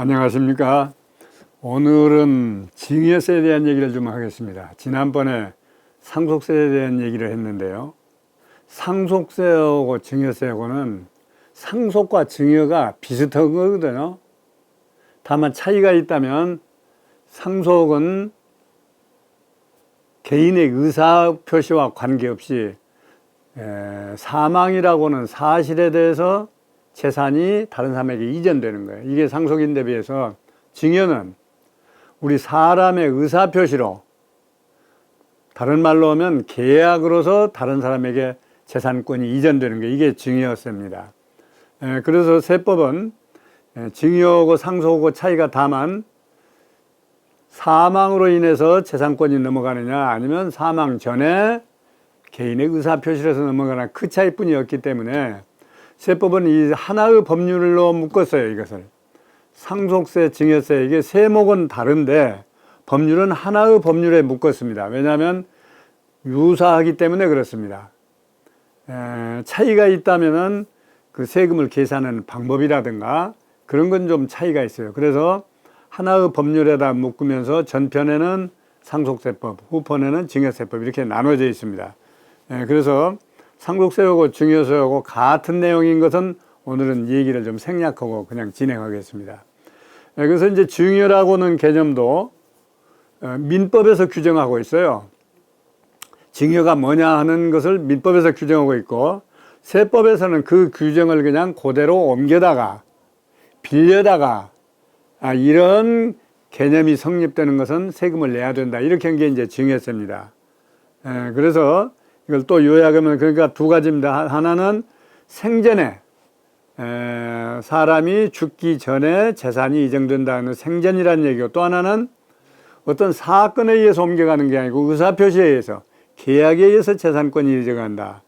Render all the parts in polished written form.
안녕하십니까. 오늘은 증여세에 대한 얘기를 좀 하겠습니다. 지난번에 상속세에 대한 얘기를 했는데요. 상속세하고 증여세하고는 상속과 증여가 비슷한 거거든요. 다만 차이가 있다면 상속은 개인의 의사표시와 관계없이 사망이라고는 사실에 대해서 재산이 다른 사람에게 이전되는 거예요. 이게 상속인데 비해서 증여는 우리 사람의 의사표시로, 다른 말로 하면 계약으로서 다른 사람에게 재산권이 이전되는 게 이게 증여세입니다. 그래서 세법은 증여하고 상속하고 차이가 다만 사망으로 인해서 재산권이 넘어가느냐 아니면 사망 전에 개인의 의사표시로서 넘어가나 그 차이뿐이었기 때문에 세법은 이 하나의 법률로 묶었어요. 이것을 상속세, 증여세, 이게 세목은 다른데 법률은 하나의 법률에 묶었습니다. 왜냐하면 유사하기 때문에 그렇습니다. 차이가 있다면은 그 세금을 계산하는 방법이라든가 그런 건 좀 차이가 있어요. 그래서 하나의 법률에다 묶으면서 전편에는 상속세법, 후편에는 증여세법 이렇게 나눠져 있습니다. 그래서 상속세하고 증여세하고 같은 내용인 것은 오늘은 얘기를 좀 생략하고 그냥 진행하겠습니다. 그래서 이제 증여라고는 개념도 민법에서 규정하고 있어요. 증여가 뭐냐 하는 것을 민법에서 규정하고 있고, 세법에서는 그 규정을 그냥 그대로 옮겨다가 빌려다가 이런 개념이 성립되는 것은 세금을 내야 된다, 이렇게 한 게 이제 증여세입니다. 그래서 이걸 또 요약하면 그러니까 두 가지입니다. 하나는 생전에 사람이 죽기 전에 재산이 이전된다는 생전이라는 얘기고, 또 하나는 어떤 사건에 의해서 옮겨가는 게 아니고 의사표시에 의해서, 계약에 의해서 재산권이 이전간다.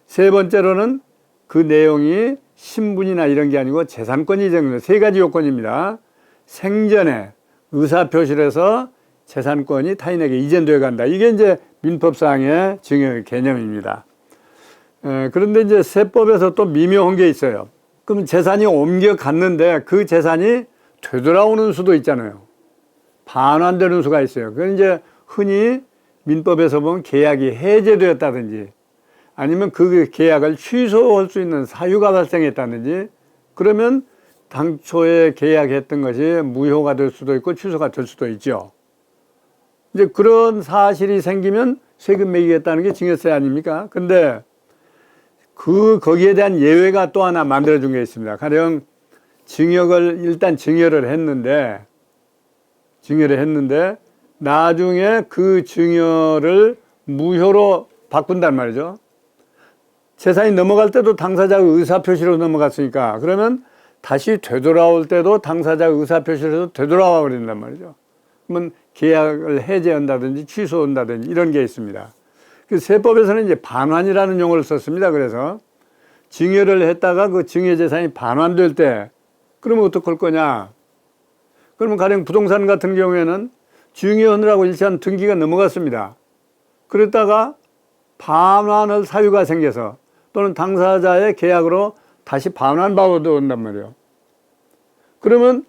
세 번째로는 그 내용이 신분이나 이런 게 아니고 재산권이 이전된다. 세 가지 요건입니다. 생전에 의사표시를 해서 재산권이 타인에게 이전되어 간다. 이게 이제 민법상의 증여 개념입니다. 그런데 이제 세법에서 또 미묘한 게 있어요. 그럼 재산이 옮겨갔는데 그 재산이 되돌아오는 수도 있잖아요. 반환되는 수가 있어요. 그건 이제 흔히 민법에서 보면 계약이 해제되었다든지 아니면 그 계약을 취소할 수 있는 사유가 발생했다든지, 그러면 당초에 계약했던 것이 무효가 될 수도 있고 취소가 될 수도 있죠. 이제 그런 사실이 생기면 세금 매기겠다는 게 증여세 아닙니까? 근데 거기에 대한 예외가 또 하나 만들어준 게 있습니다. 가령 일단 증여를 했는데 나중에 그 증여를 무효로 바꾼단 말이죠. 재산이 넘어갈 때도 당사자의 의사표시로 넘어갔으니까, 그러면 다시 되돌아올 때도 당사자의 의사표시로 되돌아와 버린단 말이죠. 그러면 계약을 해제한다든지 취소한다든지 이런 게 있습니다. 그 세법에서는 이제 반환이라는 용어를 썼습니다. 그래서 증여를 했다가 그 증여 재산이 반환될 때 그러면 어떡할 거냐? 그러면 가령 부동산 같은 경우에는 증여하느라고 일단 등기가 넘어갔습니다. 그랬다가 반환할 사유가 생겨서 또는 당사자의 계약으로 다시 반환받아 온단 말이에요. 그러면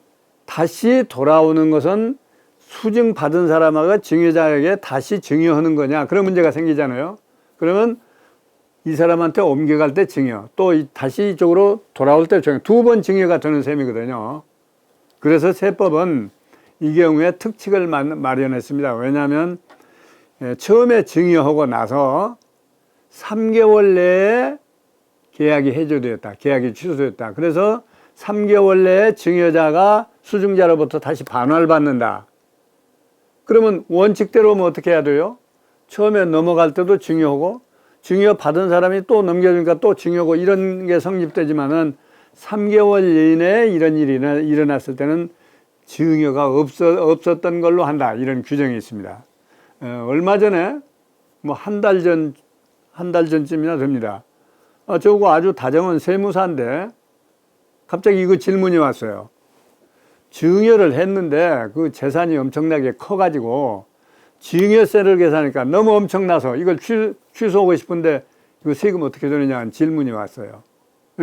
다시 돌아오는 것은 수증받은 사람하고 증여자에게 다시 증여하는 거냐, 그런 문제가 생기잖아요. 그러면 이 사람한테 옮겨갈 때 증여, 또 다시 이쪽으로 돌아올 때 증여, 두 번 증여가 되는 셈이거든요. 그래서 세법은 이 경우에 특칙을 마련했습니다. 왜냐하면 처음에 증여하고 나서 3개월 내에 계약이 해제되었다, 계약이 취소되었다. 그래서 3개월 내에 증여자가 수증자로부터 다시 반환을 받는다. 그러면 원칙대로 하면 어떻게 해야 돼요? 처음에 넘어갈 때도 증여하고, 증여 받은 사람이 또 넘겨주니까 또 증여하고, 이런 게 성립되지만은 3개월 이내에 이런 일이 일어났을 때는 증여가 없었던 걸로 한다, 이런 규정이 있습니다. 얼마 전에 뭐 한 달 전쯤이나 됩니다. 저거 아주 다정한 세무사인데 갑자기 이거 질문이 왔어요. 증여를 했는데 그 재산이 엄청나게 커가지고 증여세를 계산하니까 너무 엄청나서 이걸 취소하고 싶은데 이거 세금 어떻게 되느냐 하는 질문이 왔어요.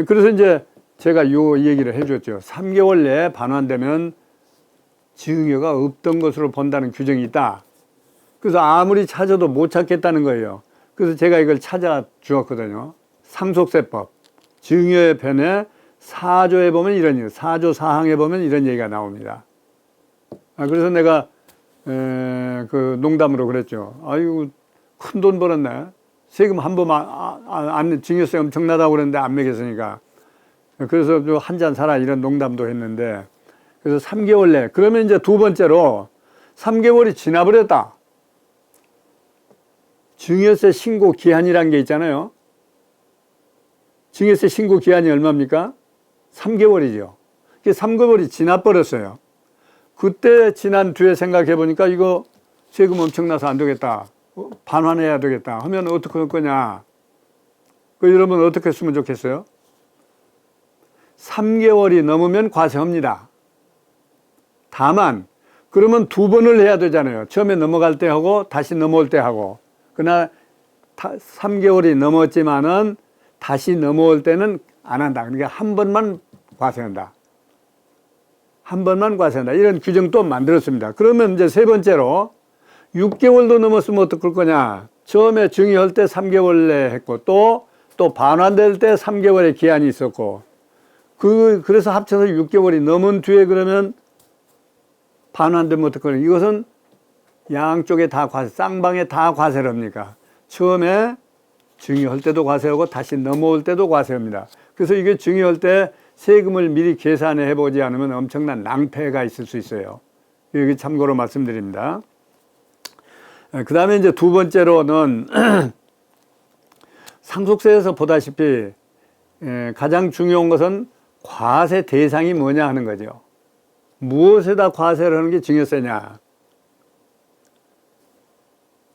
그래서 이제 제가 요 얘기를 해줬죠. 3개월 내에 반환되면 증여가 없던 것으로 본다는 규정이 있다. 그래서 아무리 찾아도 못 찾겠다는 거예요. 그래서 제가 이걸 찾아 주었거든요. 상속세법 증여의 편에 4조에 보면 이런 얘기, 4조 4항에 보면 이런 얘기가 나옵니다. 그래서 내가 그 농담으로 그랬죠. 아유, 큰 돈 벌었네. 세금 한 번 안 증여세 엄청나다고 그랬는데 안 매겼으니까. 그래서 한 잔 사라 이런 농담도 했는데, 그래서 3개월 내. 그러면 이제 두 번째로 3개월이 지나버렸다. 증여세 신고 기한이라는 게 있잖아요. 증여세 신고 기한이 얼마입니까? 3개월이죠. 3개월이 지나버렸어요. 그때 지난 뒤에 생각해 보니까 이거 세금 엄청나서 안 되겠다. 반환해야 되겠다. 하면 어떻게 할 거냐. 여러분 어떻게 했으면 좋겠어요? 3개월이 넘으면 과세합니다. 다만 그러면 두 번을 해야 되잖아요. 처음에 넘어갈 때 하고 다시 넘어올 때 하고. 그러나 3개월이 넘었지만은 다시 넘어올 때는 안 한다. 그러니까 한 번만 과세한다. 한 번만 과세한다. 이런 규정도 만들었습니다. 그러면 이제 세 번째로 6개월도 넘었으면 어떡할 거냐. 처음에 증여할 때 3개월 내에 했고 또 반환될 때 3개월의 기한이 있었고 그래서 합쳐서 6개월이 넘은 뒤에 그러면 반환되면 어떡하냐. 이것은 양쪽에 다 과세, 쌍방에 다 과세를 합니까? 처음에 증여할 때도 과세하고 다시 넘어올 때도 과세합니다. 그래서 이게 증여할 때 세금을 미리 계산해 해보지 않으면 엄청난 낭패가 있을 수 있어요. 여기 참고로 말씀드립니다. 그 다음에 이제 두 번째로는 상속세에서 보다시피 가장 중요한 것은 과세 대상이 뭐냐 하는 거죠. 무엇에다 과세를 하는 게 증여세냐.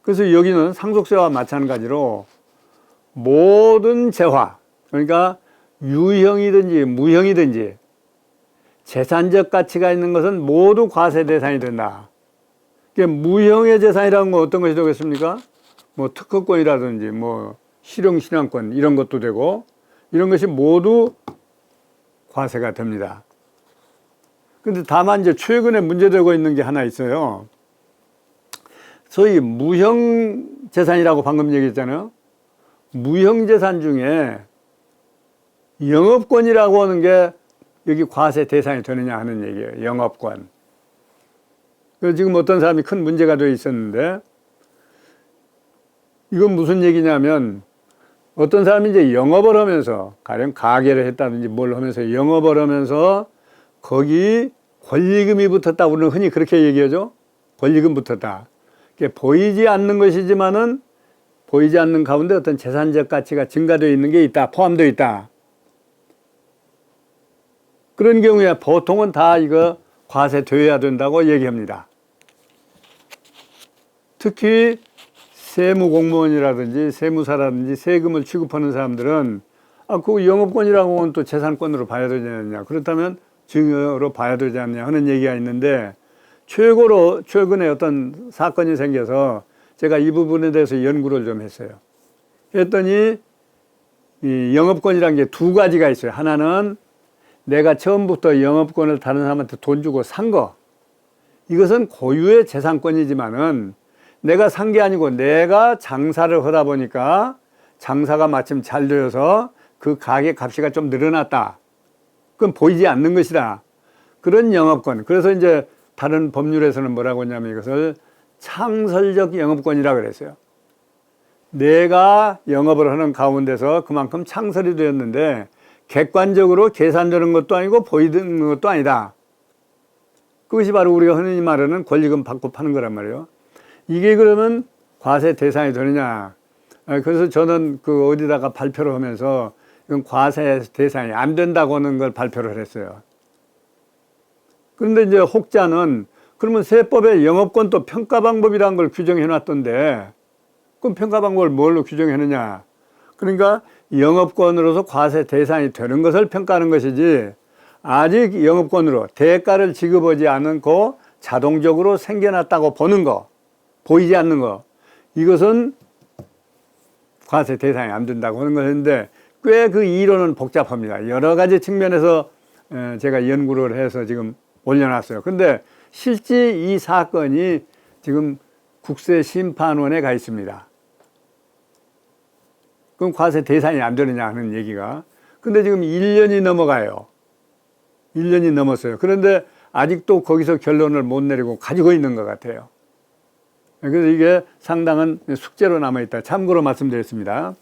그래서 여기는 상속세와 마찬가지로 모든 재화, 그러니까 유형이든지 무형이든지 재산적 가치가 있는 것은 모두 과세 대상이 된다. 무형의 재산이라는 건 어떤 것이 되겠습니까? 뭐 특허권이라든지 뭐 실용신앙권 이런 것도 되고 이런 것이 모두 과세가 됩니다. 근데 다만 이제 최근에 문제되고 있는 게 하나 있어요. 소위 무형 재산이라고 방금 얘기했잖아요. 무형 재산 중에 영업권이라고 하는 게 여기 과세 대상이 되느냐 하는 얘기예요. 영업권. 그래서 지금 어떤 사람이 큰 문제가 되어 있었는데 이건 무슨 얘기냐면 어떤 사람이 이제 영업을 하면서 가령 가게를 했다든지 뭘 하면서 영업을 하면서 거기 권리금이 붙었다. 우리는 흔히 그렇게 얘기하죠. 권리금 붙었다. 보이지 않는 것이지만은 보이지 않는 가운데 어떤 재산적 가치가 증가되어 있는 게 있다. 포함되어 있다. 그런 경우에 보통은 다 이거 과세되어야 된다고 얘기합니다. 특히 세무공무원이라든지 세무사라든지 세금을 취급하는 사람들은 그 영업권이라고 하면 또 재산권으로 봐야 되지 않느냐. 그렇다면 증여로 봐야 되지 않느냐 하는 얘기가 있는데 최근에 어떤 사건이 생겨서 제가 이 부분에 대해서 연구를 좀 했어요. 했더니 이 영업권이라는 게 두 가지가 있어요. 하나는 내가 처음부터 영업권을 다른 사람한테 돈 주고 산 거. 이것은 고유의 재산권이지만은 내가 산 게 아니고 내가 장사를 하다 보니까 장사가 마침 잘 되어서 그 가게 값이가 좀 늘어났다. 그건 보이지 않는 것이다. 그런 영업권. 그래서 이제 다른 법률에서는 뭐라고 하냐면 이것을 창설적 영업권이라고 그랬어요. 내가 영업을 하는 가운데서 그만큼 창설이 되었는데 객관적으로 계산되는 것도 아니고 보이는 것도 아니다. 그것이 바로 우리가 흔히 말하는 권리금 받고 파는 거란 말이에요. 이게 그러면 과세 대상이 되느냐. 그래서 저는 그 어디다가 발표를 하면서 이건 과세 대상이 안 된다고 하는 걸 발표를 했어요. 그런데 이제 혹자는 그러면 세법에 영업권 또 평가 방법이라는 걸 규정해 놨던데 그럼 평가 방법을 뭘로 규정했느냐. 그러니까 영업권으로서 과세 대상이 되는 것을 평가하는 것이지 아직 영업권으로 대가를 지급하지 않고 자동적으로 생겨났다고 보는 거. 보이지 않는 거, 이것은 과세 대상이 안 된다고 하는 것인데, 꽤 그 이론은 복잡합니다. 여러 가지 측면에서 제가 연구를 해서 지금 올려놨어요. 근데 실제 이 사건이 지금 국세심판원에 가 있습니다. 그럼 과세 대상이 안 되느냐 하는 얘기가. 근데 지금 1년이 넘어가요. 1년이 넘었어요. 그런데 아직도 거기서 결론을 못 내리고 가지고 있는 것 같아요. 그래서 이게 상당한 숙제로 남아있다. 참고로 말씀드렸습니다.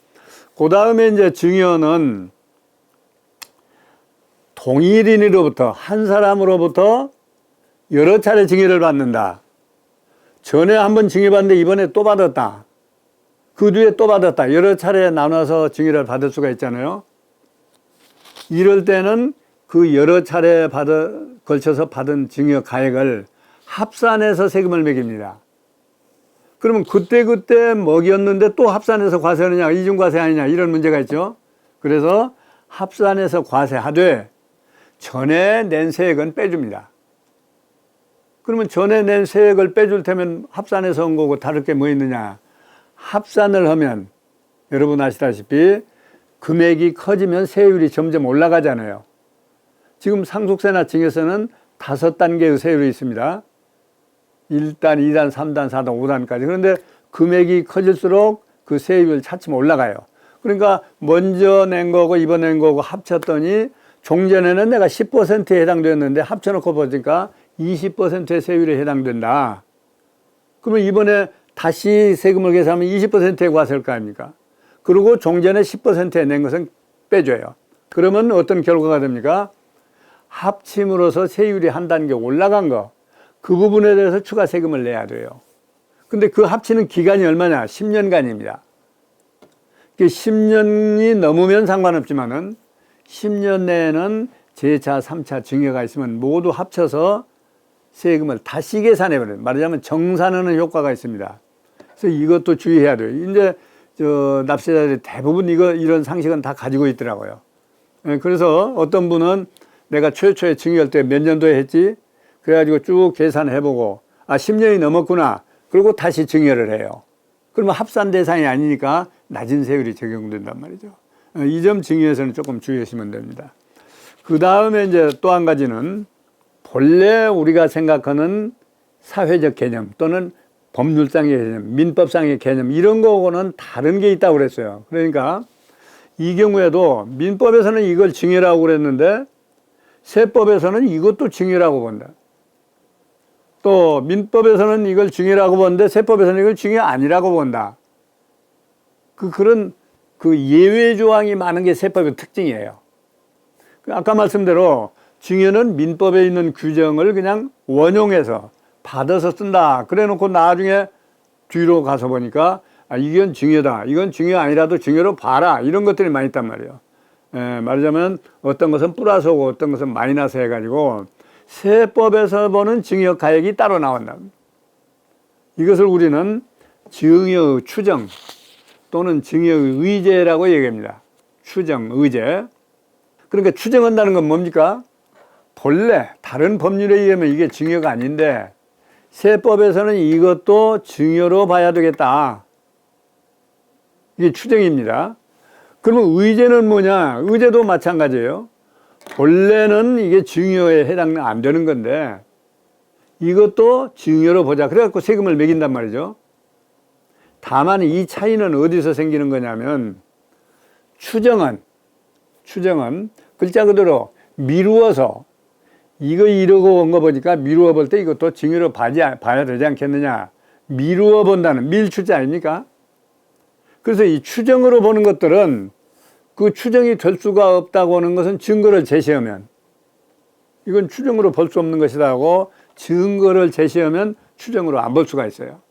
그 다음에 이제 증여는 동일인으로부터, 한 사람으로부터 여러 차례 증여를 받는다. 전에 한번 증여받는데 이번에 또 받았다. 그 뒤에 또 받았다. 여러 차례 나눠서 증여를 받을 수가 있잖아요. 이럴 때는 그 여러 차례 걸쳐서 받은 증여 가액을 합산해서 세금을 매깁니다. 그러면 그때 먹였는데 또 합산해서 과세하느냐, 이중과세 아니냐, 이런 문제가 있죠. 그래서 합산해서 과세하되 전에 낸 세액은 빼줍니다. 그러면 전에 낸 세액을 빼줄 테면 합산해서 온 거고 다를 게 뭐 있느냐. 합산을 하면 여러분 아시다시피 금액이 커지면 세율이 점점 올라가잖아요. 지금 상속세나 증여세는 5단계의 세율이 있습니다. 1단, 2단, 3단, 4단, 5단까지. 그런데 금액이 커질수록 그 세율 차츰 올라가요. 그러니까 먼저 낸 거고 이번 낸 거고 합쳤더니 종전에는 내가 10%에 해당되었는데 합쳐놓고 보니까 20%의 세율에 해당된다. 그러면 이번에 다시 세금을 계산하면 20%의 과세일 거 아닙니까? 그리고 종전에 10%에 낸 것은 빼줘요. 그러면 어떤 결과가 됩니까? 합침으로써 세율이 한 단계 올라간 거, 그 부분에 대해서 추가 세금을 내야 돼요. 근데 그 합치는 기간이 얼마냐? 10년간입니다. 10년이 넘으면 상관없지만은 10년 내에는 제2차, 3차 증여가 있으면 모두 합쳐서 세금을 다시 계산해버려요. 말하자면 정산하는 효과가 있습니다. 그래서 이것도 주의해야 돼요. 이제 납세자들이 대부분 이런 상식은 다 가지고 있더라고요. 그래서 어떤 분은 내가 최초에 증여할 때 몇 년도에 했지? 그래가지고 쭉 계산해보고 10년이 넘었구나. 그리고 다시 증여를 해요. 그러면 합산 대상이 아니니까 낮은 세율이 적용된단 말이죠. 이 점 증여에서는 조금 주의하시면 됩니다. 그 다음에 이제 또 한 가지는 본래 우리가 생각하는 사회적 개념 또는 법률상의 개념, 민법상의 개념 이런 거하고는 다른 게 있다고 그랬어요. 그러니까 이 경우에도 민법에서는 이걸 증여라고 그랬는데 세법에서는 이것도 증여라고 본다. 또 민법에서는 이걸 증여라고 보는데 세법에서는 이걸 증여 아니라고 본다. 그런 예외 조항이 많은 게 세법의 특징이에요. 아까 말씀대로 증여는 민법에 있는 규정을 그냥 원용해서 받아서 쓴다. 그래 놓고 나중에 뒤로 가서 보니까 이건 증여다. 이건 증여 아니라도 증여로 봐라. 이런 것들이 많이 있단 말이에요. 말하자면 어떤 것은 플러스고 어떤 것은 마이너스 해가지고 세법에서 보는 증여 가액이 따로 나온다. 이것을 우리는 증여의 추정 또는 증여의 의제라고 얘기합니다. 추정, 의제. 그러니까 추정한다는 건 뭡니까? 본래 다른 법률에 의하면 이게 증여가 아닌데 세법에서는 이것도 증여로 봐야 되겠다. 이게 추정입니다. 그러면 의제는 뭐냐? 의제도 마찬가지예요. 본래는 이게 증여에 해당 안 되는 건데 이것도 증여로 보자. 그래갖고 세금을 매긴단 말이죠. 다만 이 차이는 어디서 생기는 거냐면 추정은 글자 그대로 미루어서 이거 이러고 온 거 보니까 미루어 볼 때 이것도 증여로 봐야 되지 않겠느냐. 미루어 본다는 밀추자 아닙니까? 그래서 이 추정으로 보는 것들은 그 추정이 될 수가 없다고 하는 것은 증거를 제시하면 이건 추정으로 볼 수 없는 것이다 하고 증거를 제시하면 추정으로 안 볼 수가 있어요.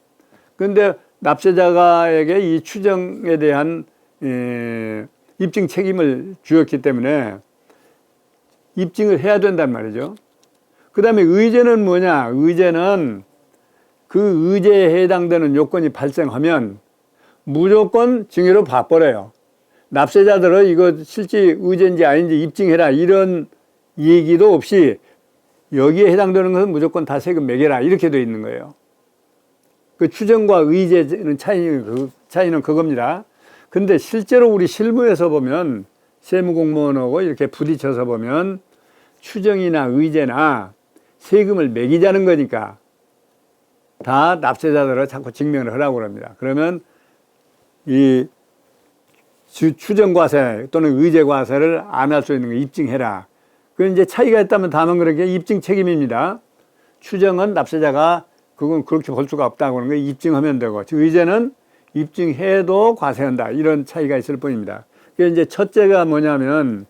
그런데 납세자가에게 이 추정에 대한 입증 책임을 주었기 때문에 입증을 해야 된단 말이죠. 그 다음에 의제는 뭐냐? 의제는 그 의제에 해당되는 요건이 발생하면 무조건 증여로 봐버려요. 납세자들은 이거 실제 의제인지 아닌지 입증해라 이런 얘기도 없이 여기에 해당되는 것은 무조건 다 세금 매겨라 이렇게 돼 있는 거예요. 그 추정과 의제는 차이는 그겁니다. 근데 실제로 우리 실무에서 보면 세무공무원하고 이렇게 부딪혀서 보면 추정이나 의제나 세금을 매기자는 거니까 다 납세자들을 자꾸 증명을 하라고 그럽니다. 그러면 이 추정과세 또는 의제과세를 안 할 수 있는 거 입증해라. 그 이제 차이가 있다면 다만 그렇게 입증 책임입니다. 추정은 납세자가 그건 그렇게 볼 수가 없다고 하는 거 입증하면 되고, 의제는 입증해도 과세한다. 이런 차이가 있을 뿐입니다. 그게 이제 첫째가 뭐냐면